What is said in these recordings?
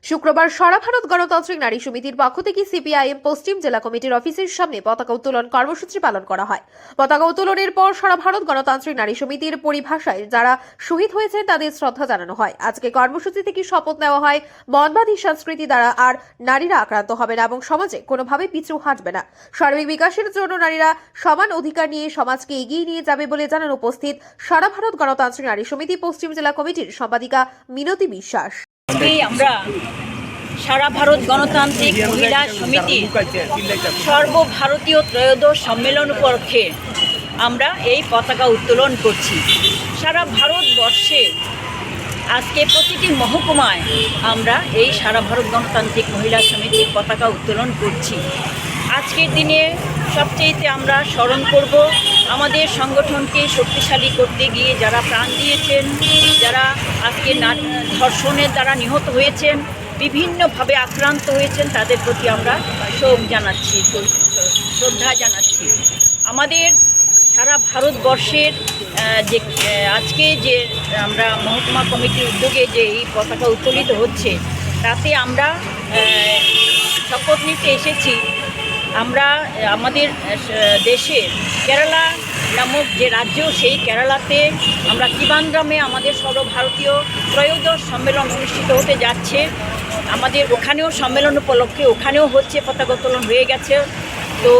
শুক্রবার সারা ভারত গণতান্ত্রিক নারী সমিতির পক্ষ থেকে সিপিআইএম পশ্চিম জেলা কমিটির অফিসের সামনে পতাকা উত্তোলন কর্মসূচি পালন করা হয়। পতাকা উত্তোলনের পর সারা ভারত গণতান্ত্রিক নারী সমিতির পরিভাষায় যারা শহীদ হয়েছেন তাদের শ্রদ্ধা জানানো হয়। আজকে কর্মসূচি থেকে শপথ নেওয়া হয় মনবাদী সংস্কৃতি দ্বারা আর নারীরা আক্রান্ত হবে না এবং সমাজে কোনোভাবে পিছু হাঁটবে না। সার্বিক বিকাশের জন্য নারীরা সমান অধিকার নিয়ে সমাজকে এগিয়ে নিয়ে যাবে বলে জানান উপস্থিত সারা ভারত গণতান্ত্রিক নারী সমিতি পশ্চিম জেলা কমিটির সম্পাদিকা মিনতি বিশ্বাস। আমরা সারা ভারত গণতান্ত্রিক মহিলা সমিতি সর্বভারতীয় ত্রয়োদশ সম্মেলন উপলক্ষে আমরা এই পতাকা উত্তোলন করছি। সারা ভারতবর্ষে আজকে প্রতিটি মহকুমায় আমরা এই সারা ভারত গণতান্ত্রিক মহিলা সমিতির পতাকা উত্তোলন করছি। আজকের দিনে সবচেয়েতে আমরা স্মরণ করব আমাদের সংগঠনকে শক্তিশালী করতে গিয়ে যারা প্রাণ দিয়েছেন, যারা আজকে ধর্ষণের দ্বারা নিহত হয়েছেন, বিভিন্নভাবে আক্রান্ত হয়েছেন, তাদের প্রতি আমরা শোক জানাচ্ছি, শ্রদ্ধা জানাচ্ছি। আমাদের সারা ভারতবর্ষের যে আজকে যে আমরা মহকুমা কমিটির উদ্যোগে যে এই পতাকা উত্তোলিত হচ্ছে, তাতে আমরা শপথ নিতে এসেছি। আমরা আমাদের দেশে কেরালা নামক যে রাজ্য, সেই কেরালাতে আমরা ত্রিবান্দ্রমে আমাদের সর্বভারতীয় ত্রয়োদশ সম্মেলন অনুষ্ঠিত হতে যাচ্ছে। আমাদের ওখানেও সম্মেলন উপলক্ষে ওখানেও হচ্ছে, পতাকা উত্তোলন হয়ে গেছে। তো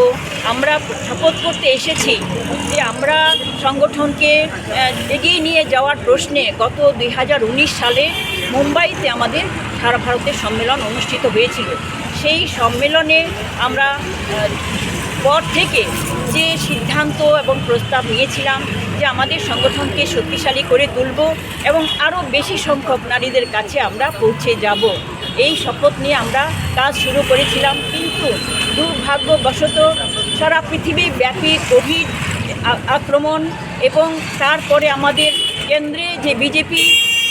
আমরা শপথ করতে এসেছি যে আমরা সংগঠনকে এগিয়ে নিয়ে যাওয়ার প্রশ্নে গত 2019 সালে মুম্বাইতে আমাদের সারা ভারতের সম্মেলন অনুষ্ঠিত হয়েছিল। সেই সম্মেলনে আমরা পর থেকে যে সিদ্ধান্ত এবং প্রস্তাব নিয়েছিলাম যে আমাদের সংগঠনকে শক্তিশালী করে তুলব এবং আরও বেশি সংখ্যক নারীদের কাছে আমরা পৌঁছে যাব, এই শপথ নিয়ে আমরা কাজ শুরু করেছিলাম। কিন্তু দুর্ভাগ্যবশত সারা পৃথিবীব্যাপী কোভিড আক্রমণ এবং তারপরে আমাদের কেন্দ্রে যে বিজেপি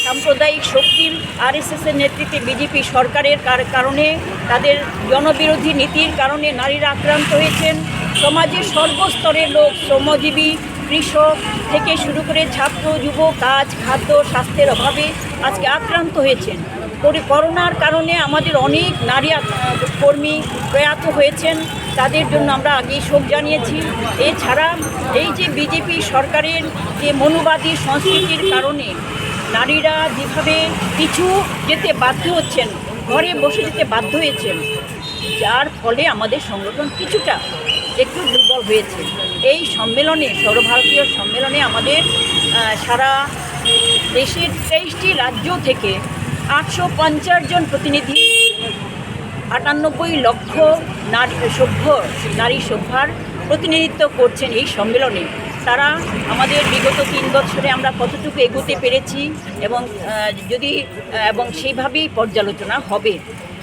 সাম্প্রদায়িক শক্তির আরএসএসের নেতৃত্বে বিজেপি সরকারের কারণে, তাদের জনবিরোধী নীতির কারণে নারীরা আক্রান্ত হয়েছেন। সমাজের সর্বস্তরের লোক, শ্রমজীবী, কৃষক থেকে শুরু করে ছাত্র, যুব, কাজ, খাদ্য, স্বাস্থ্যের অভাবে আজকে আক্রান্ত হয়েছেন। করোনার কারণে আমাদের অনেক নারী কর্মী প্রয়াত হয়েছেন, তাদের জন্য আমরা আগেই শোক জানিয়েছি। এছাড়া এই যে বিজেপি সরকারের যে মনুবাদী সংস্কৃতির কারণে নারীরা যেভাবে পিছু যেতে বাধ্য হচ্ছেন, ঘরে বসে যেতে বাধ্য হয়েছেন, যার ফলে আমাদের সংগঠন কিছুটা একটু দুর্বল হয়েছে। এই সম্মেলনে, সর্বভারতীয় সম্মেলনে আমাদের সারা দেশের 23টি রাজ্য থেকে 850 জন প্রতিনিধি, 98 লক্ষ নারী সভ্যার প্রতিনিধিত্ব করছেন এই সম্মেলনে। তারা আমাদের বিগত 3 বছরে আমরা কতটুকু এগোতে পেরেছি এবং সেইভাবেই পর্যালোচনা হবে।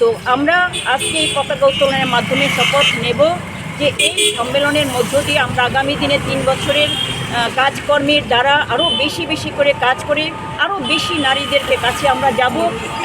তো আমরা আজকে এই পতাকা উত্তোলনের মাধ্যমে শপথ নেব যে এই সম্মেলনের মধ্য দিয়ে আমরা আগামী দিনে 3 বছরের কাজকর্মের দ্বারা আরও বেশি করে কাজ করে আরও বেশি নারীদেরকে কাছে আমরা যাব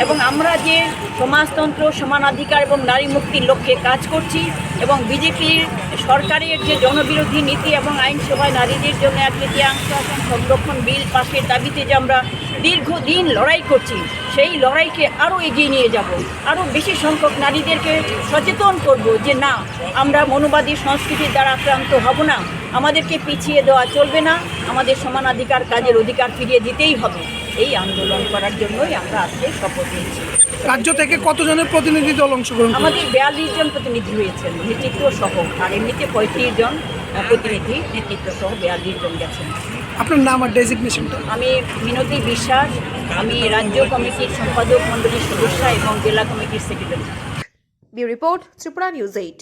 এবং আমরা যে সমাজতন্ত্র, সমানাধিকার এবং নারী মুক্তির লক্ষ্যে কাজ করছি এবং বিজেপির সরকারের যে জনবিরোধী নীতি এবং আইনসভায় নারীদের জন্য 1/3 আসন সংরক্ষণ বিল পাশের দাবিতে যে আমরা দীর্ঘদিন লড়াই করছি, সেই লড়াইকে আরও এগিয়ে নিয়ে যাব। আরও বেশি সংখ্যক নারীদেরকে সচেতন করব যে না, আমরা মনোবাদী সংস্কৃতির দ্বারা আক্রান্ত হব না, আমাদেরকে পিছিয়ে দেওয়া চলবে না, আমাদের সমানাধিকার, কাজের অধিকার ফিরিয়ে দিতেই হবে। এই আন্দোলন করার জন্যই আমরা আজকে শপথ নিয়েছি। রাজ্য থেকে কতজনের প্রতিনিধি দল অংশগ্রহণ? আমাদের 42 জন প্রতিনিধি হয়েছেন নেতৃত্ব সহ, আর এমনিতে 35 জন প্রতিনিধি নেতৃত্ব সহ 42 জন গেছেন। আপনার নাম আর ডেজিগনেশনটা? আমি মিনতি বিশ্বাস, আমি রাজ্য কমিটির সম্পাদক মণ্ডলীর সদস্য এবং জেলা কমিটির secretary. Bureau report, Tripura news 8।